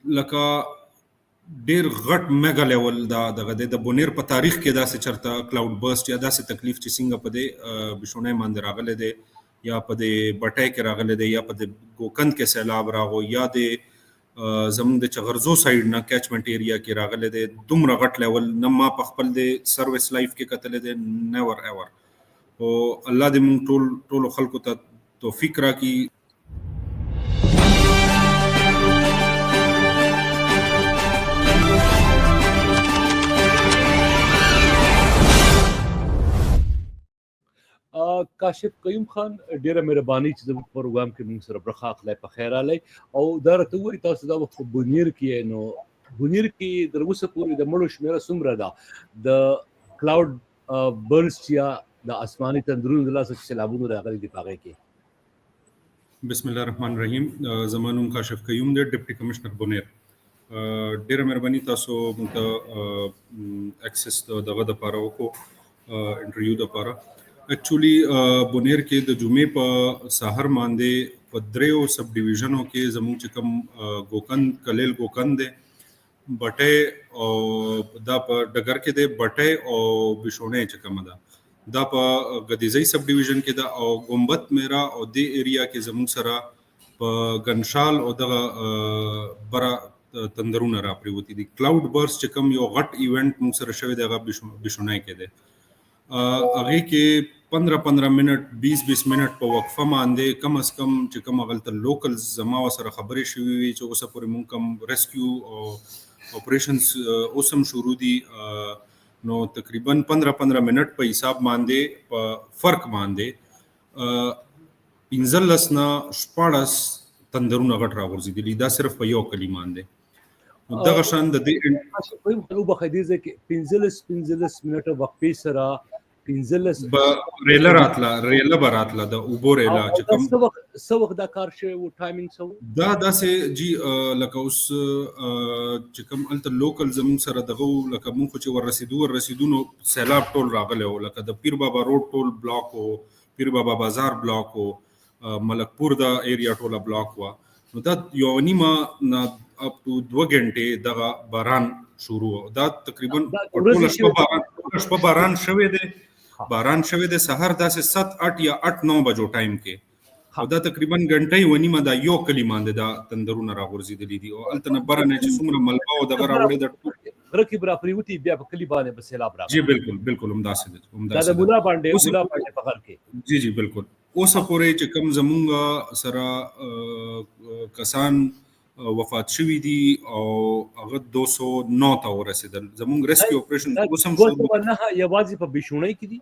لکه ډیر غټ میگا لیول دغه د بونیر په تاریخ کې داسې چرته کلاود برست یا داسې تکلیف چې څنګه په دې بشونه باندې راغله دی یا په دې بټای کې راغله دی یا په دې ګوکند کې سیلاب راغو یا د زموږ د چغرزو سایډ نه کیچمنټ ایریا کې راغله دی دومره غټ لیول نه ما په خپل د سرویس لایف کې کتل دی نیور ایور او الله دې موږ ټول خلکو ته توفیق راکړي. کاشف قیوم خان ډیره مهرباني چې د پروګرام کې موږ سره برخه اخلي په خیر علي او دا راته وایي تاسو دا وخت بونیر کې نو بونیر کې د اوسه پورې د مړو شمیره څومره ده د کلاود برست یا د اسماني تندرونو د لاسه سیلابونو راغلي دی پاغه کې. بسم الله الرحمن الرحیم. زمانوم کاشف قیوم دی ډیپټي کمشنر بونیر. ډیره مهرباني تاسو موږ ته اکسس دغه د پاره وکړو انټرویو د پاره. ایکچولی بونیر کې د جمعې په سحر باندې په دریو سب ډیویژنو کې زموږ چې کوم ګوکند کلیل ګوکند دی بټه او دا په ډګر کې دی بټه او بشونه چې کوم ده دا په غدیزي سب ډیویژن کې ده او ګمبت میرا او د ایریا کې زموږ سره په غنشال او دغه برا تندرونه را پریوتی دي. کلاود برست چې کوم یو غټ ایونت موږ سره شوی دی هغه بشونه کې دی. هغه کې 15 منټ 20 منټ په وقفه باندې کم از کم چې کوم غلطه لوکل زما سره خبرې شوې وي چې اوسه پورې مونږ کوم ریسکیو او اپریشنز اوسم شروع دي نو تقریبا 15 منټ په حساب باندې په فرق باندې 15 نه 14 تندرونه غټ راغورځېدلي دا صرف په یو کلی باندې دغه شان د دې په بخدیزه کې 15 منټه وقفه سره 15 ریلا راتلا د اوبو ریلا چې کوم سو وخت دا کار شوی و ټایمینګ سو دا داسې جی لکه اوس چې کوم الته لوکل زمون سره دغه لکه مونږ چې ورسېدو نو سیلاب ټول راغلی و لکه د پیر بابا روډ ټول بلاک و پیر بابا بازار بلاک و ملکپور دا ایریا ټوله بلاک و نو دا یو نیمه اپ ټو 2 غنټې دغه باران شروع دا تقریبا ټول شپه باران شوی دی سحر داسې 7-8 یا 8-9 بجو ټایم کې او دا تقریبا غنټې ونیمه دا یو کلی باندې دا تندرونه راغورځېدلي دي او الته نه برنه چې څومره ملبا او دغه راوړي د رکیب را پریوتی بیا په کلی باندې به سیلاب راغلی. جی بالکل همداسې دا د مولا باندې په غر کې جی بالکل اوسه پورې چې کوم زمونږ سره کسان وفات شوی دي او هغه 209 ته ورسېدل. زمونږ ریسکیو اپریشن اوسم شروع نه یوازې په بشونه کې دي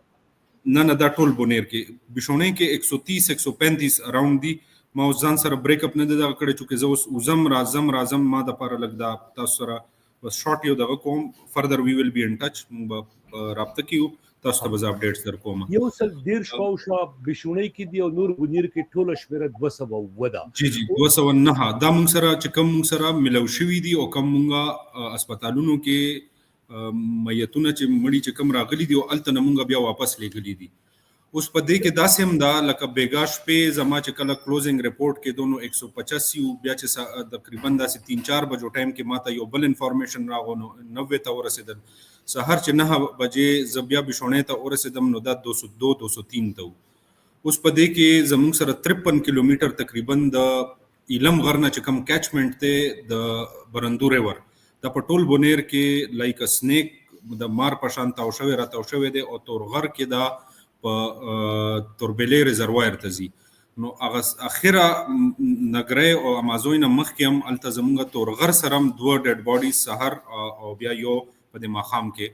نه دا ټول بونیر کې بشونه کې 130-135 اراوند دي. ما ځان سره بریک اپ نه دا کړی چې زه اوس وزم راځم ما د پاره لګ دا تاسو سره بس شارټ یو دغه کوم فردر وی ویل بی ان ټچ مونږ رابطه کیو تاسو ته به اپډیټس در کوم. یو سل ډیر شو بشونه کې دی او نور بونیر کې ټول شمیره 200 ودا جی 209 دا مونږ سره چې کوم مونږ سره ملو شوی دي او کوم مونږه هسپتالونو کې میتونه چې مړی چې کوم راغلي دي او الته مونږه بیا واپس لګلي دي. اوس په دې کې داسې هم دا لکه بیګاش په زما چې کله کلوزینګ رپورت کې دونو 185 بیا چې تقریبا داسې 3-4 بجو ټایم کې ماته یو بل انفارمیشن راغونو 90 ته ورسېدل سحر چې 9 بجې زبیا بشونه ته ورسېدم نو دا 202-203 ته. اوس په دې کې زموږ سره 53 کیلومتر تقریبا د ایلم غرنه چې کوم کیچمنټ ته د برندو ریور د پټول بونیر کې لایک سنیک د مار پشان تاو شوی دی او تورغر کې دا په توربلې ریزروایر ته ځي نو هغه اخره نګری او امازون مخکې هم الته زمونږ تورغر سره هم 2 ډیډ باډي سحر او بیا یو په د ماخام کې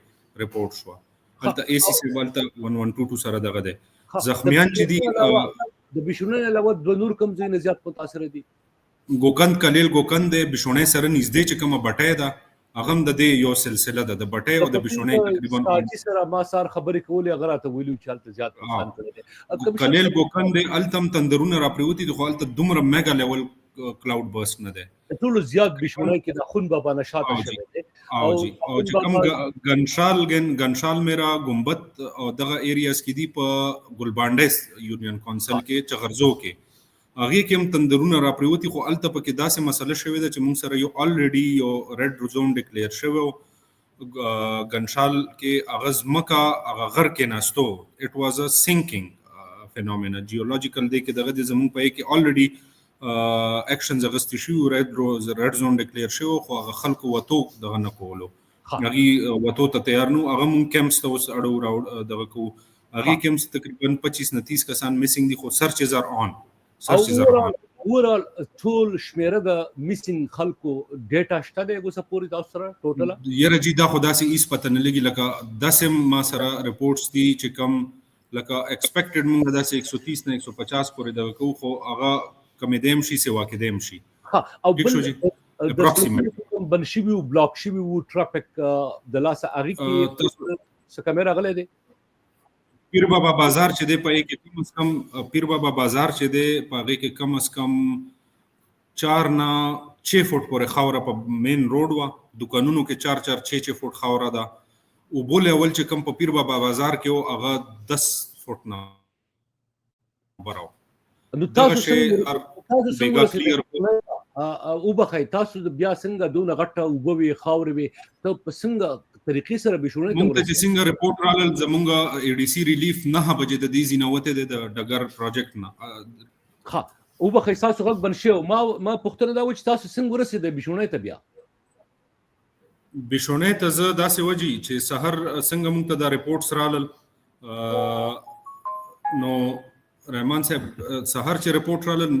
رپورټ شو الته اي سي سي ولته 1122 سره دغه دی زخمیان چې دي د بشونه علاوه د نور کم ځای نه زیات متاثر دي. ګوکند کلیل ګوکند بشونه سره نږدې چې کومه بټه ده هغه د دې یو سلسله ده د بټه او د بشونه تقریبا چې سره ما سار خبرې کولې اگر ته ویلو چالت زیات انسان کړي کلیل ګوکند التم تندرونه را پریوتی د خپل دومره میگا لیول کلاود برست نه ده ټول زیات بشونه کې د خون بابا نشاط شوه دي او چې کوم غنشال میرا ګمبت او دغه ایریاز کې دی په ګلبانډس یونین کونسل کې چغرزو کې هغه کې هم تندرونه را پریوتی خو الته پکې داسې مسله شوې ده چې موږ سره یو الریډي یو ریډ زون ډیکلیئر شوی ګنشال کې اغاز مکه هغه غر کې ناستو اټ واز ا سینکینګ فینومینا جیولوجیکل دی کې دغه زمون په کې الریډي اکشنز اغستی شو ریډ زون ډیکلیئر شو خو هغه خلکو وته دغه نه کولو هغه وته ته تیار نو هغه مون کیمپس ته اوس اړو راو دغه کو هغه کیمپس تقریبا 25-30 کسان میسنګ دي خو سرچز ار اون اورال ټول شمیره د میسنګ خلکو ډیټا شته دی اوس پوری تاسو سره ټوټل یره جی دا خدا سي ایس پته نه لګي لکه داسم ما سره رپورټس دي چې کم لکه ایکسپیکټډ موږ داسې 130 نه 150 پورې د کو خو هغه کم دیم شي سوا کې دیم شي او بل بنشي بلاک شي وو ټرافیک د لاس اغي کې څه کیمرا غلې دي پیر بابا بازار چې دی په کې کم از کم پیر بابا بازار چې دی په هغه کې کم از کم 4 نه 6 فوټ پورې خاوره په مین روډ وا دکانونو کې 4-4 6 فوټ خاوره ده او بوله اول چې کم په پیر بابا بازار کې هغه 10 فوټ نه براو نو تاسو بیګا کلیر او بخای تاسو بیا څنګه دونه غټه او بوي خاورې وي ته په څنګه طریقې سره بشونه ته موږ چې څنګه رپورټ رالل زمونږه ای ډی سی ریلیف 9 بجې د دې زینوته د ډګر پروجیکټ نه ها او بخای تاسو غږ بنشو ما پختنه دا و چې تاسو څنګه ورسېد بشونه ته بیا بشونه ته زه داسې وجي چې سحر څنګه موږ ته دا رپورټس رالل نو رحمان صاحب سحر چې رپورټ رالل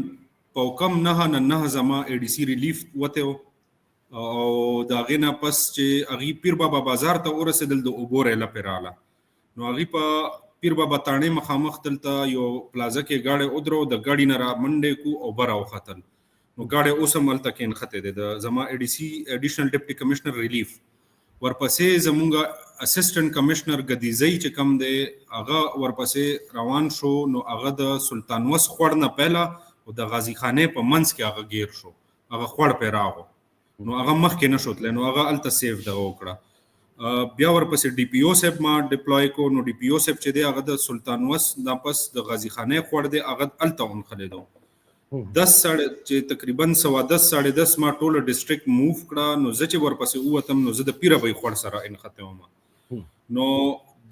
په کم نه زما ای ډی سی ریلیف وته او دا غینا پس چې اغي پیر بابا بازار ته ورسېدل د اوبور اله پیراله نو اغي په پیر بابا تانه مخامخ تلته یو پلازا کې گاډي او درو د گاډي نه را منډه کو او براو ختل نو گاډي اوسم ملته کې خته دي د زما ای ډی سی اډیشنل ډیپټي کمشنر ریلیف ورپسې زمونږه اسسټنټ کمشنر غدیزی چې کم دی هغه ورپسې روان شو نو هغه د سلطان وس خور نه پهلا او د غازی خانه په منځ کې هغه گیر شو هغه خور پیراغو نو هغه مخ کې نشوت نو هغه الته سیف دا وکړه بیا ورپسې ډي پی او سیب ما ډیپلوي کو نو ډي پی او سیب چې دی هغه د سلطان وس د پس د غازی خانه خور دی هغه الته اون خلیدو 10 چې تقریبا 10:10 ما ټوله ډیسټریکټ موو کړه نو زه چې ورپسې ووتم نو زه د پیره به خور سره ان ختمه نو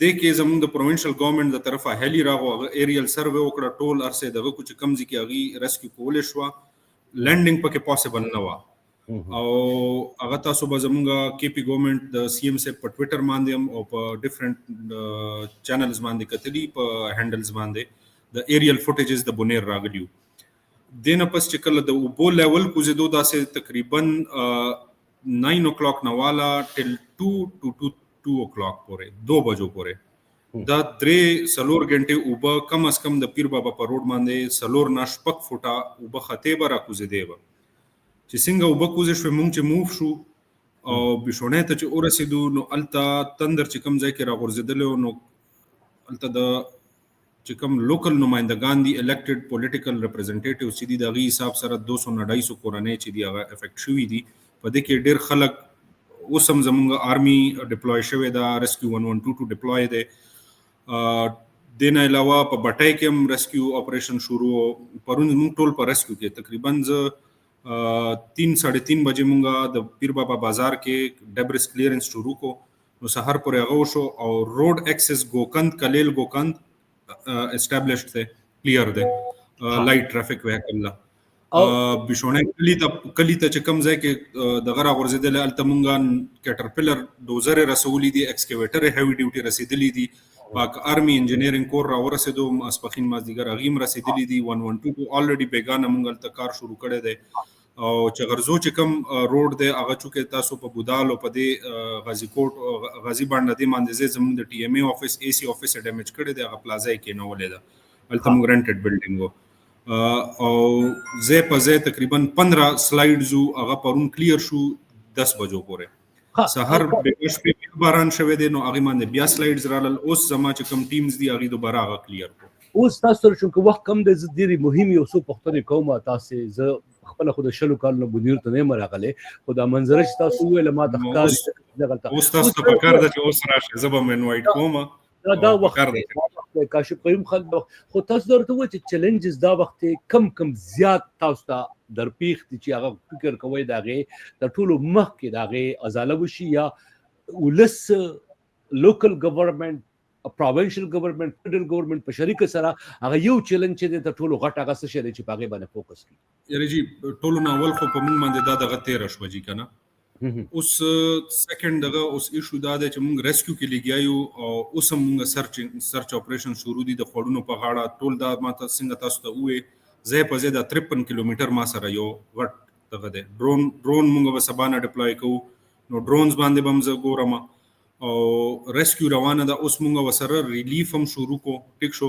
د کې زموږ د پروینشل ګورنمنت د طرفه هلی راغو ایریل سروې وکړه ټول ارسه دغه کوم کمزې کې اغي ریسکیو کول شو لینډینګ پکې پوسیبل نه و او هغه تاسو به زمونږه کی پی ګورنمنت د سی ایم سیب په ټوئیټر باندې او په ډیفرنٹ چینلز باندې کتلی په هینډلز باندې د ایریل فوټیجز د بونیر راغلیو دینه پس چې کله د اوبو لیول کوزیدو داسې تقریبا 9 o'clock نوالا ټل 2 to 2 o'clock پورې 2 بجو پورې دا 3 غنټه اوبه کم از کم د پیر بابا په روډ باندې سلور ناش پک فوټا اوبه خطه برا کوزیدو چې څنګه وبکوزه شو مونږ چې موف شو او بشونه ته چې ورسېدو نو التا تندر چې کم ځای کې راغورځیدل نو التا د چې کم لوکل نمائندگان دي الیکټډ پولیټیکل ریپرزینټیټیو چې دي د غي حساب سره 200-250 کورنۍ چې دي هغه افیکټ شوې دي په دې کې ډېر خلک اوسم زمونږ آرمي ډیپلوي شوی دا ریسکیو 112 ډیپلوي دی دین علاوه په بټای کې هم ریسکیو اپریشن شروع پرون موږ ټول په ریسکیو کې تقریبا 3-3:30 بجې مونږه د پیر بابا بازار کې ډبرس کلیرنس شروع کو نو سحر پورې هغه شو او روډ ایکسس گوکند کلیل گوکند اسټابلیشډ ته کلیر ده لایټ ټرافیک وهکل بشونه کلی ته چې کم ځای کې د غره ورزیدل الته مونږه کټرپلر دوزر رسولې دي ایکسکیویټر هیوی ډیوټي رسیدلې دي پاک آرمی انجینیرینګ کور را ورسېدو اسپخین مازدیګر اغیم رسیدلې دي 112 الریډي بیگانه مونږ الته کار شروع کړی دی او چې غرزو چې کم روډ دی هغه چې تاسو په بودال او په دې غازی کوټ غازی باندې د باندې زموږ د ټي ام ای افیس ای سی افیس ډیمیج کړی دی هغه پلازا کې نو ولې ده الته موږ رنټډ بلډینګ او زه په زه تقریبا 15 سلایډز هغه پرون کلیر شو 10 بجو پورې سحر بهش په باران شوه دي نو هغه باندې بیا سلایډز رالل اوس زما چې کم ټیمز دي هغه دوباره هغه کلیر کو اوس تاسو سره چې وخت کم د ډیری مهمه او څه پښتنې کومه تاسو ز خپل خود شلو کال نه بنیر ته نه مرغله خدا منظر چې تاسو ویل ما تخکار اوس تاسو په کار د چې اوس راشه زبم انوایټ کوم دا وخت دی کاشف قیوم خان خو تاسو درته وایي چې چیلنجز دا وخت کم زیات تاسو ته درپیښ دي چې هغه فکر کوئ د هغې د ټولو مخکې د هغې ازاله وشي یا ولس لوکل ګورنمنټ پروینشل ګورنمنټ فدرل ګورنمنټ په شریکه سره هغه یو چیلنج چې د ټولو غټ هغه څه شی دی چې په هغې باندې فوکس کړي یاره جی ټولو نه اول خو په موږ باندې دا دغه تېره شوه جي که نه اوس سیکنډ دغه اوس ایشو دا دی چې موږ ریسکیو کې لګیا یو او اوس هم موږ سرچ اپریشن شروع دي د خوړونو په غاړه ټول دا ما ته څنګه تاسو ته ووایې ځای په ځای دا 53 کیلومیټر ما سره یو غټ دغه دی ډرون موږ به سبا نه ډپلای کوو نو ډرونز باندې به هم زه ګورم او ریسکیو روانه ده اوس موږ ورسره ریلیف هم شروع کو ټیک شو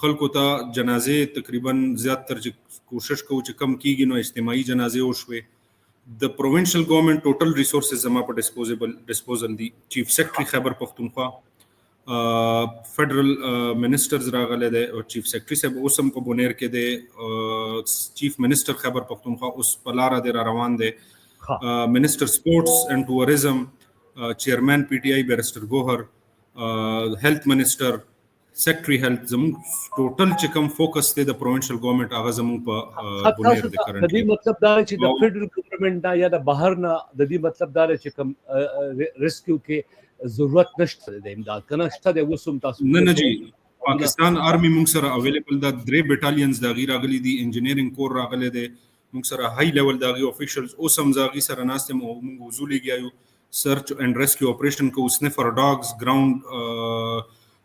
خلکو ته جنازې تقریبا زیات تر کوشش کوو چې کم کیږي نو اجتماعي جنازې وشوې د پروینشل ګورنمنټ ټوټل ریسورسز زما په ډسپوزل دي چیف سیکرټري خیبر پختونخوا فدرل منسټرز راغلی دی او چیف سیکرټري صاحب اوس هم په بونیر کې دی چیف منسټر خیبر پختونخوا اوس په لاره دی را روان دی منسټر سپورټس اینڈ ټوریزم چیرمین پی ټی آی بیرسټر ګوهر هیلث منسټر سیکرټري هیلث زموږ ټوټل چې کوم فوکس دی د پروینشل ګورنمنټ هغه زموږ په بونیر دی د دې مطلب دا چې د فدرل ګورنمنټ یا د بهر نه د دې مطلب دا چې کوم ریسکیو کې ضرورت نشته د امداد کنه شته د وسوم تاسو نه جی پاکستان آرمی موږ سره اویلیبل دا 3 بټالینز دا غیر اغلی دي انجینیرینګ کور راغلی دی موږ سره های لیول دا غي افیشلز اوس هم زاغي سره ناستم او موږ وزولي گیایو سرچ اینڈ ریسکیو اپریشن کو سنفر ډاګز ګراوند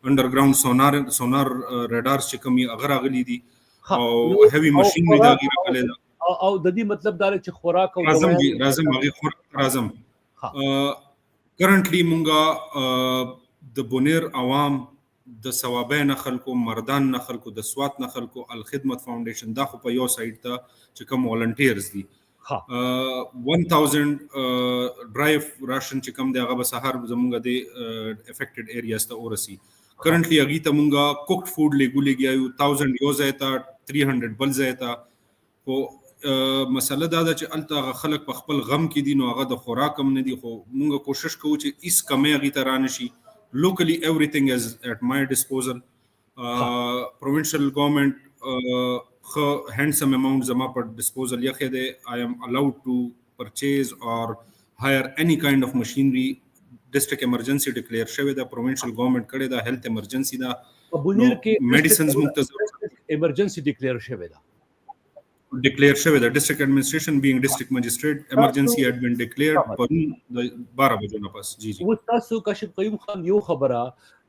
انډرګراوند سونار ریډارز چې کومي اگر اغلی دي او هیوی ماشینری دا غیر اغلی دا او د دې مطلب دا چې خوراک او راځم هغه خوراک راځم کرنټلی مونږه د بونیر عوام د ثوابین خلکو مردان نه خلکو د سوات نه خلکو الخدمت فاونډیشن دا خو په یو سایت ته چې کوم والنټیرز دي 1000 ډرایو راشن چې کوم دی هغه به سهار زمونږ د افیکټډ ایریاز ته ورسي کرنټلی هغې ته مونږه کوکډ فوډ لیږو یو 1000 یو ځای ته 300 بل ځای ته خو مسله دا ده چې هلته هغه خلک په خپل غم کې دي نو هغه د خوراک هم نه دي خو مونږ کوشش کوو چې هیڅ کمی هغې ته رانه شي locally everything is at my disposal provincial government handsome amount zama per disposal yakhede I am allowed to purchase or hire any kind of machinery district emergency declare shave the provincial government kade da health emergency da bunir ke medicines muntazir emergency declare shave da declare shave the district administration being district magistrate emergency had been declared پر 12 بجو نه پس جی و تاسو کاشف قیوم خان یو خبره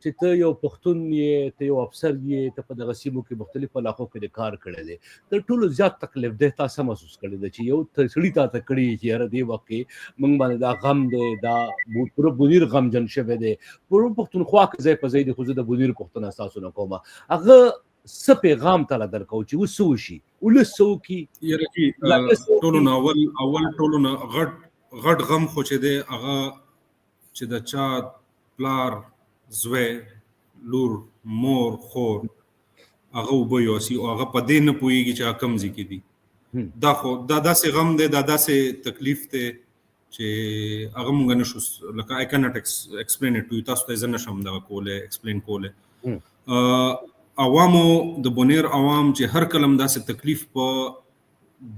چې ته یو پښتون یې ته یو افسر یې ته په دغه سیمو کې مختلف علاقو کې کار کړی دی تر ټولو زیات تکلیف ده تاسو محسوس کړی دی چې یو سړی تا کړی چې یاره دی وکه موږ باندې دا غم دی دا پوره بونیر غم جن شوه دی پوره پښتونخوا کې ځای په ځای دی خو د بونیر پښتون تاسو نه کومه هغه څه پیغام تعالی درکو چې وسو شي ولسو کې یاره ټولو نه اول ټولو نه غټ غم خو چې دی هغه چې د چا پلار زوی لور مور خور هغه وبویوسی او هغه په دې نه پوهیږي چې کم ځای کې دي دا خو دا داسې غم دی دا داسې تکلیف دی چې هغه مونږ نشو لکه I cannot explain it to you تاسو ته زه نشم دغه کولی ایکسپلین کولی عوامو د بونیر عوام چې هر کلم داسې تکلیف په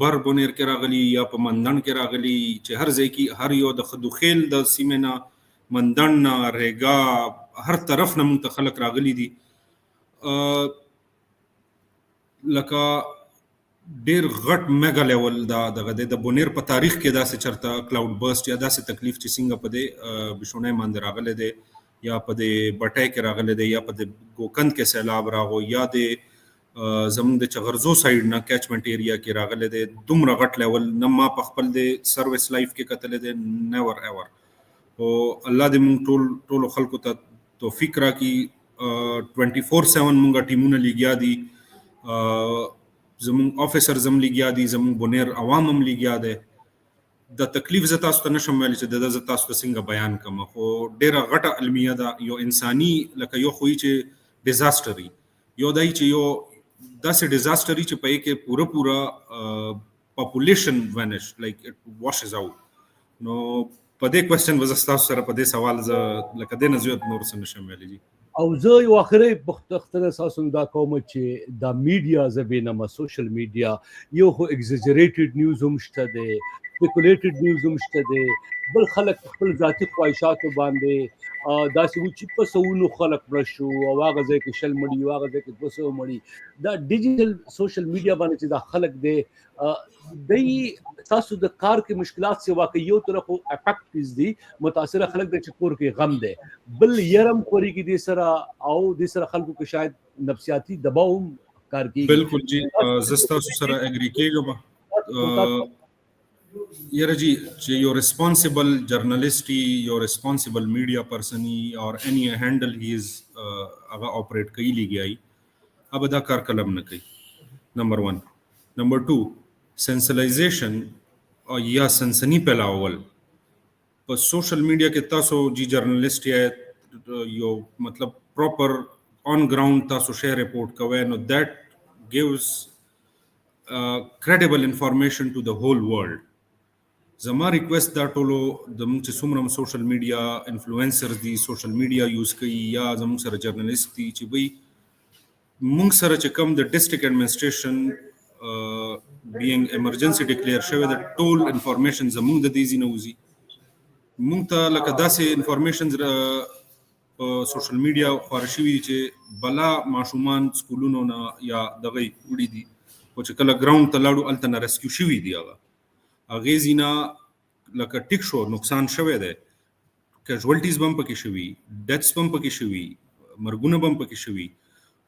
بر بونیر کې راغلی یا په مندن کې راغلی چې هر ځای کې هر یو د خدوخیل د سیمې نه مندن نه ریګا هر طرف نه مونږ ته خلک راغلی دي لکه ډېر غټ میګا لیول دغه د بونیر په تاریخ کې داسې چرته کلاود برسټ یا داسې تکلیف چې څنګه په دې بشونی باندې راغلی دی یا په دې بټای کې راغلی دی یا په دې ګوکند کې سیلاب راغو یا د زموږ د چغرزو سایډ نه کیچمنټ ایریا کې راغلی دی دومره غټ لیول نه ما په خپل د سروس لایف کې کتلی دی نیور ایور او الله دې مونږ ټولو خلکو ته توفیق راکړي 24/7 مونږه ټیمونه لګیا دي زموږ افیسرز هم لګیا دي زموږ بونیر عوام هم لګیا دی د تکلیف زه تاسو ته نشم ویلی چې د زه تاسو ته څنګه بیان کوم خو ډېره غټه المیه ده یو انساني لکه یو خو چې ډیزاسټر یو دی چې یو داسې ډیزاسټر چې په کې پوره پاپولیشن وینش لایک اٹ واشز اوټ نو په دې کوېسچن وز تاسو سره په دې سوال زه لکه دې نه زیات نور څه نشم ویلی جی او زه یو اخري پختختنه اساسا دا کوم چې دا میډیا زبینه سوشل میډیا یو خو اگزاجریټډ نیوز هم شته دی، سپیکولیټډ نیوز هم شته دی، بل خلک خپل ذاتي خواهشاتو باندې داسې و چې په سونو خلک مړه شو او هغه ځای کې شل مړي او هغه ځای کې 200 مړي. دا ډیجیټل سوشل میډیا باندې چې دا خلک دی دی تاسو د کار کې مشکلات سي واقعي یو طرف افیکټ دي متاثر خلک د چکور کې غم دی، بل يرم خوري کې دي سره او د سره خلکو کې شاید نفسیاتی دباو هم کار کوي. بالکل جی زستا سره اګری کېږم یره جی چې یو ریسپانسیبل جرنالست یو ریسپانسیبل میډیا پرسن اور اینی هینډل هی از هغه اپریټ کوي لګیای اب دا کار کلم نه کوي. نمبر 1. نمبر 2 سنسلایزیشن یا سنسنی پیلاول په سوشل میډیا کې تاسو جی جرنالست یو مطلب پراپر on ground تاسو شیر رپورٹ کوئ نو that gives credible information to the whole world. زما ریکویسٹ دا ټولو د موږ چې څومره سوشل میډیا انفلوئنسرز دي سوشل میډیا یوز کوي یا زموږ سره جرنالست دي چې وایي موږ سره چې کوم د ډسټرکټ ایڈمنسټریشن بینګ ایمرجنسي ډیکلیئر شوی د ټول انفارمیشن زموږ د دې ځینه وځي موږ ته لکه داسې انفارمیشنز په سوشل میډیا خپاره شوي چې بلا ماشومان سکولونو نه یا دغه وړي دي او چې کله ګراوند ته لاړو هلته نه ریسکیو شوي دي هغې ځینه لکه ټیک شو نقصان شوی دی کیژوالټیز به هم پکې شوي ډیتس به هم پکې شوي مرګونه به هم پکې شوي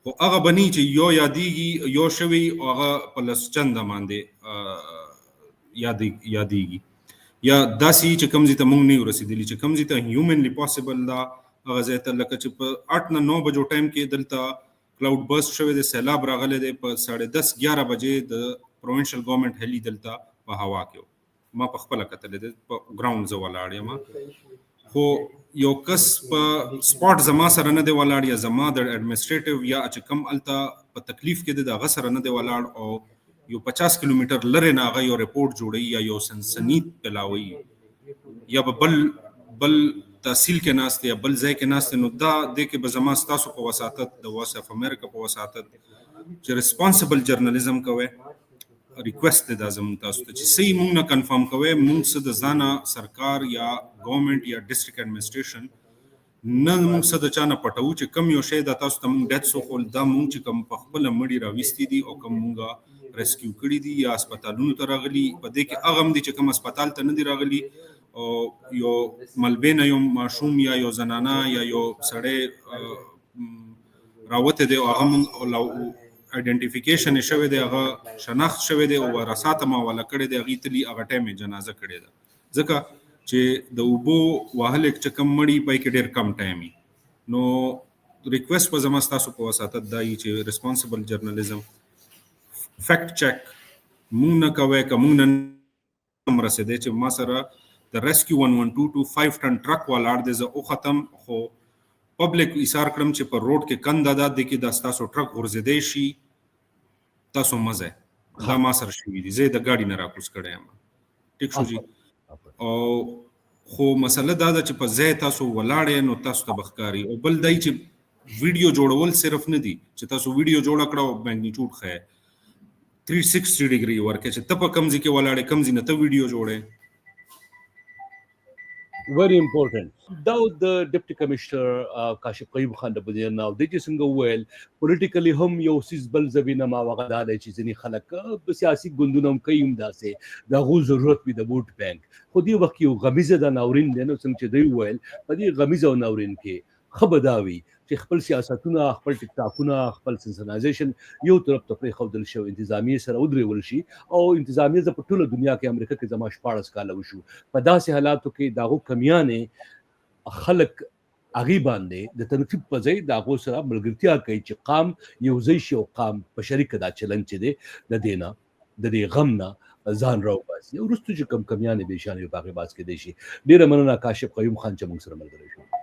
خو هغه به نه چې یو یادېږي یو شوي او هغه په لس چنده باندې یادېږي یا داسې چې کوم ځای ته موږ نه یو رسېدلي چې کوم ځای ته هیومنلی پاسبل ده هغه ځای ته لکه چې په 8 نه 9 بجو ټایم کې دلته کلاود برسټ شوی دی سیلاب راغلی دی په 10:30 11 بجې د پروینشل ګورنمنټ هلی دلته په هوا کې ما په خپله کتلی دی په ګراوند زه ولاړ یم خو یو کس په سپاټ زما سره نه دی ولاړ یا زما د اډمنسټریټیو یا چې کوم هلته په تکلیف کې دی د هغه سره نه دی ولاړ او یو 50 کیلومتر لرې نه هغه یو رپورټ جوړوي یا یو سنسني پیلاوي یا به بل تحصیل کې ناست یا بل ځای کې ناست نو دا دې کې به زما ستاسو په وساطت د وایس اف امریکا په وساطت چې ریسپانسبل جرنالیزم کوئ ریکویسٹ دی دا زموږ تاسو ته چې صحیح موږ نه کنفرم کوئ موږ څه د ځانه سرکار یا ګورنمنټ یا ډسټرکټ ایڈمنسټریشن نه موږ څه د چا نه پټوو چې کوم یو شی دا تاسو ته موږ ډیتس وښول دا موږ چې کوم په خپله مړي راویستي دي او کوم موږ ریسکیو کړي دي یا هسپتالونو ته راغلي په دې کې هغه هم دي چې کوم هسپتال ته نه دي راغلي او یو ملبې نه یو ماشوم یا یو زنانه یا یو سړی راوته دی او هغه آئیډنټیفیکیشن یې شوی دی هغه شناخت شوی دی او ورثات ما والا کړی دی هغې تلي هغه ټایم یې جنازه کړې ده ځکه چې د اوبو وهلې چې کوم مړي پای کې ډېر کم ټایم وي نو ریکویسټ به زما ستاسو په وساطت دا وي چې ریسپانسبل جرنالیزم فیکټ چیک مونږ نه کوئ که مونږ نه رسېدی چې ما سره د ریسکیو 112 to 5 ټن ټرک ولاړ دی زه وختم خو پبلک ایثار کړم چې په روډ کې کنده ده دې کې دا ستاسو ټرک غورځېدی شي تاسو مزه دا ما سره شوي دي زه یې د ګاډي نه راکوز کړی یم ټیک شو جي او خو مسله دا ده چې په ځای تاسو ولاړ نو تاسو ته به ښکاري او بل دی چې ویډیو جوړول صرف نه دي چې تاسو ویډیو جوړه کړه او میګنیټیوډ ښیې 360 ډیګري ورکړې چې ته په کوم ځای کې ولاړې کوم ځای نه ته ویډیو جوړې very important دا د ډیپټي کمشنر کاشف قیوم خان د بنیر ناو د چې څنګه ویل پولیټیکلی هم یو سیس بل زبینه ما وغدا د چې ځنی خلک په سیاسي ګوندونو هم کوي داسې د غو ضرورت وي د ووټ بانک خو دی وخت یو غمیزه د ناورین دی نو څنګه چې دی ویل په دې غمیزه او ناورین کې خبرداوي چې خپل سیاستونه خپل ټیک ټاکونه خپل سنسنایزیشن یو طرف ته پرې خودل شو انتظامیه سره ودرېول شي او انتظامیه په ټوله دنیا کې امریکا کې زما 14 کال وشو په داسې حالاتو کې داغو کمیانې خلک اغي باندې د تنقیب په ځای داغو سره ملګرتیا کوي چې قام یو ځای شي او قام په شریک دا چلن چې دی د دینه د دې غم نه ځان راو باسي او وروسته چې کمیانې به شان یو باغ باز کې دی شي ډیره مننه کاشف قیوم خان چې موږ سره ملګری شو